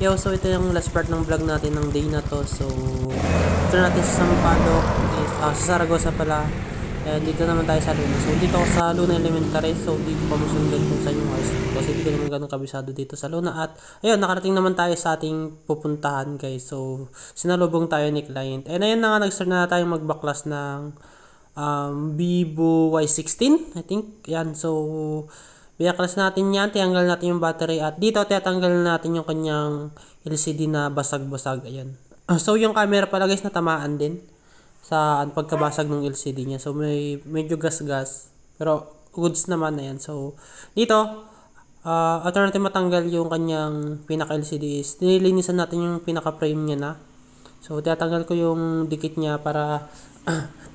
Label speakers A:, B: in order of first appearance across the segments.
A: Yo, so ito yung last part ng vlog natin ng day na to. So, ito natin sa Sampaloc, sa Zaragoza pala. Dito naman tayo sa Luna. So, dito ako sa Luna Elementary. So, dito pa masundan kung saan yung high school. Kasi dito naman ganun kabisado dito sa Luna. At, ayun, nakarating naman tayo sa ating pupuntahan, guys. So, sinalubong tayo ni client. And ayun na nga, nag-start na tayong magbaklas ng Vivo Y16, I think. Yan, so, binaklas natin yan, tiyanggal natin yung battery at dito tiyatanggal natin yung kanyang LCD na basag-basag. Ayan. So yung camera pala guys natamaan din sa pagkabasag ng LCD niya. So may medyo gas-gas pero goods naman na yan. So dito after natin matanggal yung kanyang pinaka-LCD is nililinisan natin yung pinaka-frame niya na. So tiyatanggal ko yung dikit niya para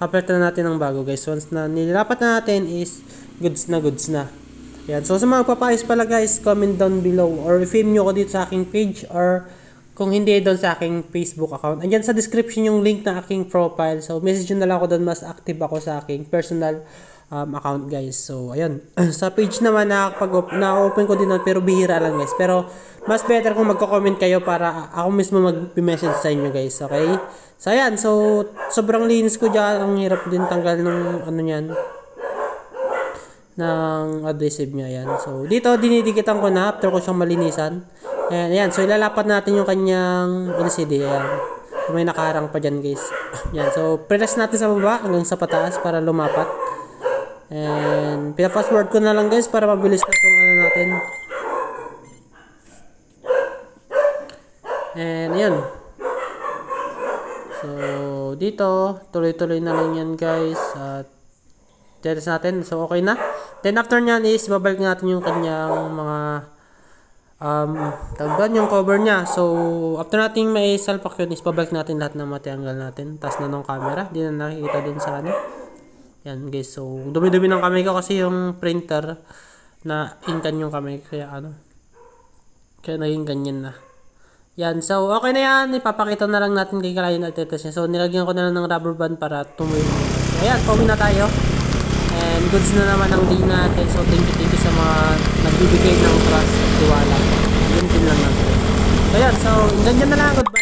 A: papalitan natin ng bago guys. Once na nililipat na natin is goods na. Yan. So sa mga magpapayos pala guys, comment down below or i-film nyo ko dito sa aking page or kung hindi doon sa aking Facebook account. Andyan sa description yung link ng aking profile. So message nyo na lang ako doon, mas active ako sa aking personal account guys. So ayun. Sa page naman na-open ko din pero bihira lang guys. Pero mas better kung magko-comment kayo para ako mismo mag-message sa inyo guys. Okay? So ayan. So sobrang linis ko dyan. Ang hirap din tanggal ng ano yan, ng adhesive niya. Yan. So dito dinidikitan ko na after ko siyang malinisan. Ayan. So ilalapat natin yung kanyang LCD. Ayan. May nakaharang pa dyan guys. Yan. So press natin sa baba hanggang sa pataas para lumapat. And pina-password ko na lang guys para mabilis na itong ano natin. And ayan. So dito tuloy-tuloy na lang yan guys. At test natin. So okay na. Then after nyan is babalik natin yung kanyang mga tagban yung cover niya. So after natin may salpak yun is babalik natin lahat ng matanggal natin. Taas na ng camera. Di na nakikita dun sa ano. Yan guys. So dumi-dumi ng kamay ko kasi yung printer na inkan yung kamay. Kaya naging ganyan na. Yan. So okay na yan. Ipapakita na lang natin kay client at test niya. So nilagyan ko na lang ng rubber band para tumuloy. Ayan. Pauwi na tayo. And goods na naman ang day natin. So thank you sa mga nagbibigay ng trust at tiwala. Yun din lang natin. So yan. So ganyan na lang. Goodbye.